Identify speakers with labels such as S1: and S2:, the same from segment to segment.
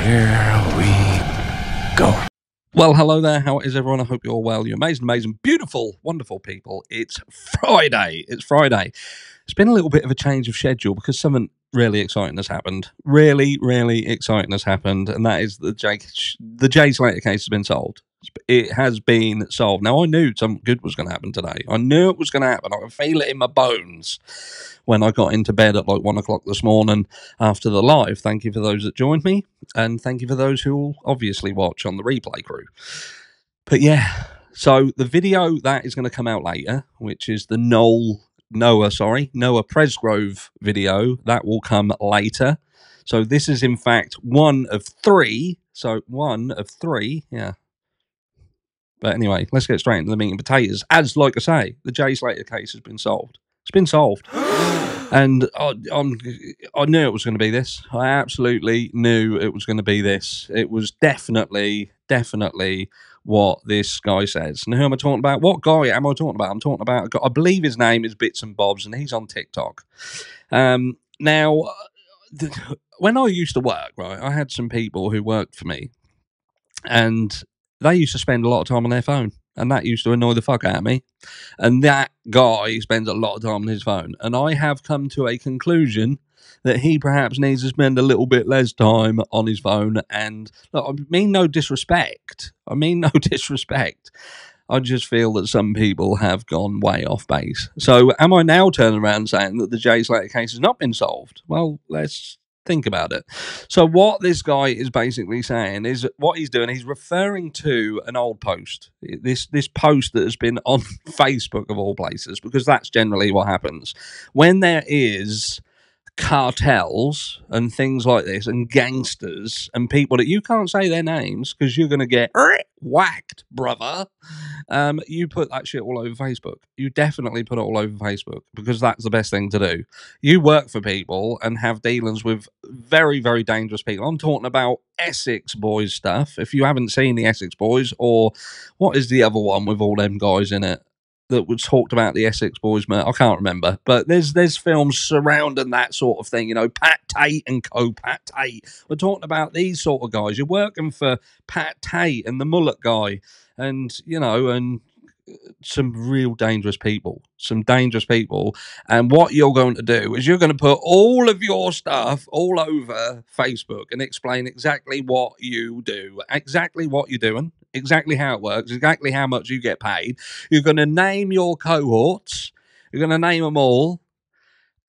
S1: Here we go.
S2: Well, hello there. How is everyone? I hope you're all well. You're amazing, beautiful, wonderful people. It's Friday. It's Friday. It's been a little bit of a change of schedule because something really exciting has happened. Really exciting has happened, and that is the Jay Slater case has been solved. It has been solved. Now, I knew something good was going to happen today. I knew it was going to happen. I could feel it in my bones when I got into bed at like 1 o'clock this morning after the live. Thank you for those that joined me, and thank you for those who will obviously watch on the replay crew. But yeah, so the video that is going to come out later, which is the Noah Presgrove video, that will come later. So this is in fact one of three. So one of three, yeah. But anyway, let's get straight into the meat and potatoes. As like I say, the Jay Slater case has been solved. It's been solved. And I knew it was going to be this. I absolutely knew it was going to be this. It was definitely what this guy says. And who am I talking about? What guy am I talking about? I'm talking about a guy, I believe his name is Bits and Bobs, and he's on TikTok. Now, when I used to work, right, I had some people who worked for me, and they used to spend a lot of time on their phone, and that used to annoy the fuck out of me. And that guy spends a lot of time on his phone, and I have come to a conclusion that he perhaps needs to spend a little bit less time on his phone. And look, I mean no disrespect. I just feel that some people have gone way off base. So am I now turning around saying that the Jay Slater case has not been solved? Well, let's think about it. So what this guy is basically saying is what he's doing, he's referring to an old post. This post that has been on Facebook of all places, because that's generally what happens. When there is cartels and things like this, and gangsters and people that you can't say their names because you're going to get whacked, brother. You put that shit all over Facebook. You definitely put it all over Facebook because that's the best thing to do. You work for people and have dealings with very dangerous people. I'm talking about Essex Boys stuff. If you haven't seen the Essex Boys, or what is the other one with all them guys in it that was talked about, the Essex Boys, I can't remember, but there's films surrounding that sort of thing, you know, Pat Tate and co. Pat Tate. We're talking about these sort of guys. You're working for Pat Tate and the mullet guy, and you know, and some real dangerous people, and what you're going to do is you're going to put all of your stuff all over Facebook and explain exactly what you do, exactly what you're doing, exactly how it works, exactly how much you get paid. You're going to name your cohorts, you're going to name them all,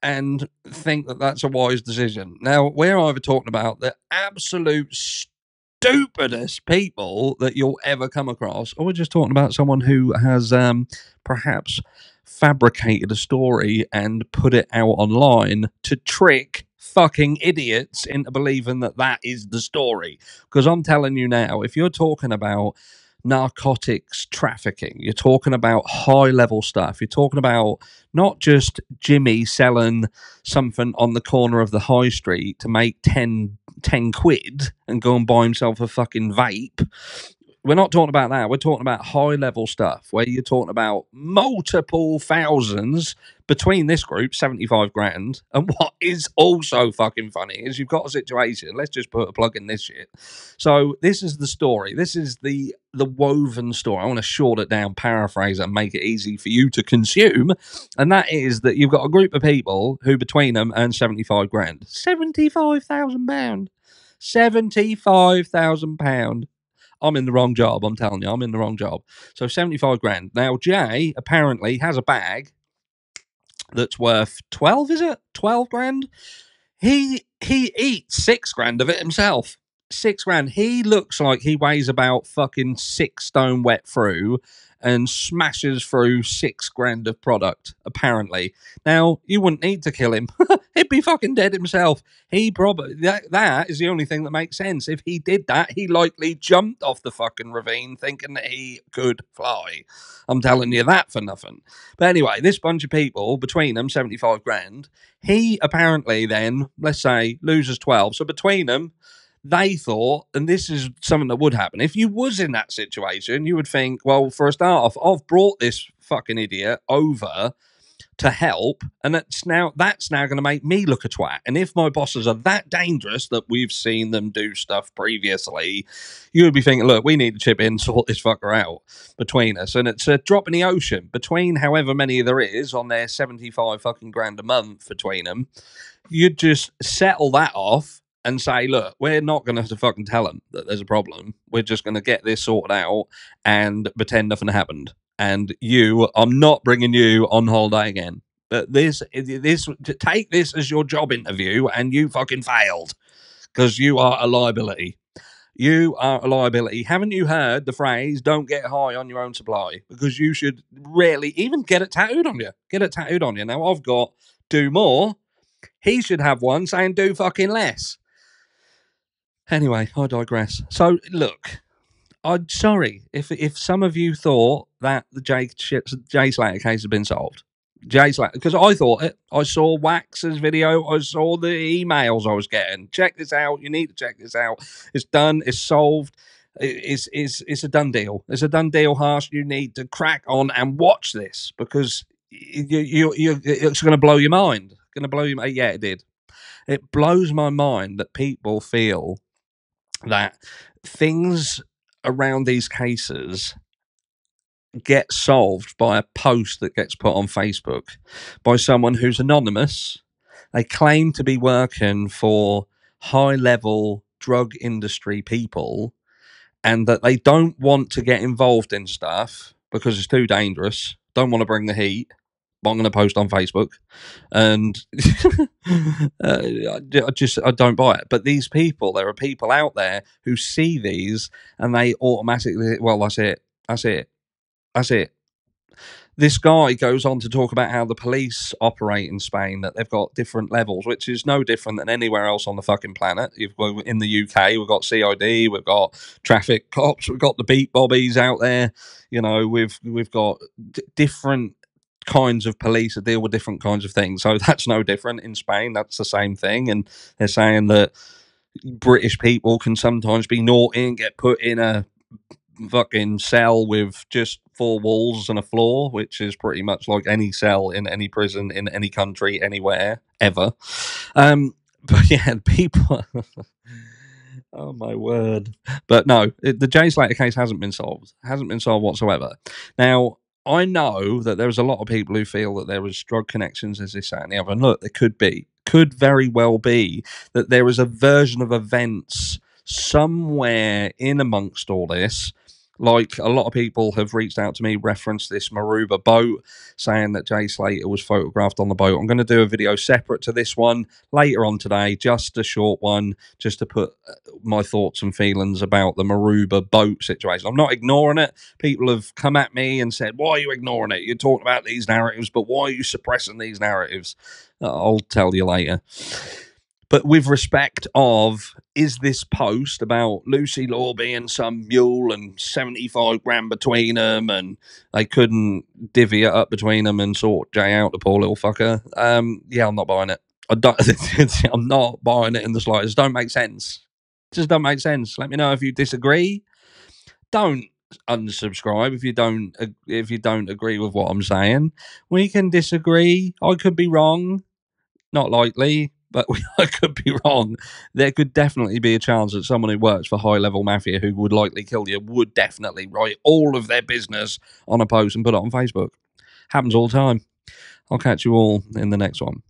S2: and think that that's a wise decision. Now, we're either talking about the absolute stupidest people that you'll ever come across, or we're just talking about someone who has perhaps fabricated a story and put it out online to trick fucking idiots into believing that that is the story. Because I'm telling you now, if you're talking about narcotics trafficking, you're talking about high level stuff, you're talking about not just Jimmy selling something on the corner of the high street to make 10 quid and go and buy himself a fucking vape. We're not talking about that. We're talking about high level stuff where you're talking about multiple thousands between this group, 75 grand. And what is also fucking funny is you've got a situation. Let's just put a plug in this shit. So this is the story. This is the woven story. I want to short it down, paraphrase it, and make it easy for you to consume. And that is that you've got a group of people who between them earn 75 grand. £75,000. £75,000. I'm in the wrong job, I'm telling you. I'm in the wrong job. So 75 grand. Now, Jay apparently has a bag that's worth 12, is it? 12 grand? He eats 6 grand of it himself. 6 grand. He looks like he weighs about fucking 6 stone wet through and smashes through 6 grand of product, apparently. Now, you wouldn't need to kill him. He'd be fucking dead himself. He probably, that is the only thing that makes sense. If he did that, he likely jumped off the fucking ravine thinking that he could fly. I'm telling you that for nothing. But anyway, this bunch of people, between them, 75 grand, he apparently then, let's say, loses 12. So between them, they thought, and this is something that would happen, if you was in that situation, you would think, well, for a start off, I've brought this fucking idiot over to help, and that's now going to make me look a twat. And if my bosses are that dangerous that we've seen them do stuff previously, you would be thinking, look, we need to chip in, sort this fucker out between us. And it's a drop in the ocean between however many there is on their 75 fucking grand a month between them. You'd just settle that off and say, look, we're not going to have to fucking tell them that there's a problem. We're just going to get this sorted out and pretend nothing happened. And I'm not bringing you on holiday again. But take this as your job interview, and you fucking failed because you are a liability. You are a liability. Haven't you heard the phrase, don't get high on your own supply? Because you should really even get it tattooed on you. Get it tattooed on you. Now, I've got do more. He should have one saying do fucking less. Anyway, I digress. So, look, I'm sorry if some of you thought that the Jay Slater case had been solved. Jay Slater, because I thought it. I saw Wax's video. I saw the emails I was getting. Check this out. You need to check this out. It's done. It's solved. It's a done deal. It's a done deal, Harsh. You need to crack on and watch this because it's going to blow your mind. Going to blow your mind. Yeah, it did. It blows my mind that people feel that things around these cases get solved by a post that gets put on Facebook by someone who's anonymous. They claim to be working for high-level drug industry people and that they don't want to get involved in stuff because it's too dangerous, don't want to bring the heat, but I'm going to post on Facebook. And I don't buy it. But these people, there are people out there who see these and they automatically, well, that's it. That's it. That's it. This guy goes on to talk about how the police operate in Spain, that they've got different levels, which is no different than anywhere else on the fucking planet. In the UK, we've got CID, we've got traffic cops, we've got the beat bobbies out there. You know, we've got different kinds of police that deal with different kinds of things. So that's no different in Spain. That's the same thing. And they're saying that British people can sometimes be naughty and get put in a fucking cell with just 4 walls and a floor, which is pretty much like any cell in any prison in any country anywhere ever. But yeah, people oh my word. But no, the Jay Slater case hasn't been solved whatsoever. Now, I know that there's a lot of people who feel that there was drug connections, as this, that, and the other. And look, there could very well be that there is a version of events somewhere in amongst all this. Like, a lot of people have reached out to me, referenced this Maruba boat, saying that Jay Slater was photographed on the boat. I'm going to do a video separate to this one later on today, just a short one, just to put my thoughts and feelings about the Maruba boat situation. I'm not ignoring it. People have come at me and said, why are you ignoring it? You're talking about these narratives, but why are you suppressing these narratives? I'll tell you later. But with respect of, is this post about Lucy Law being some mule and 75 grand between them and they couldn't divvy it up between them and sort Jay out, the poor little fucker? Yeah, I'm not buying it. I'm not buying it in the slightest. It don't make sense. It just don't make sense. Let me know if you disagree. Don't unsubscribe if you don't agree with what I'm saying. We can disagree. I could be wrong. Not likely. But I could be wrong. There could definitely be a chance that someone who works for high-level mafia who would likely kill you would definitely write all of their business on a post and put it on Facebook. Happens all the time. I'll catch you all in the next one.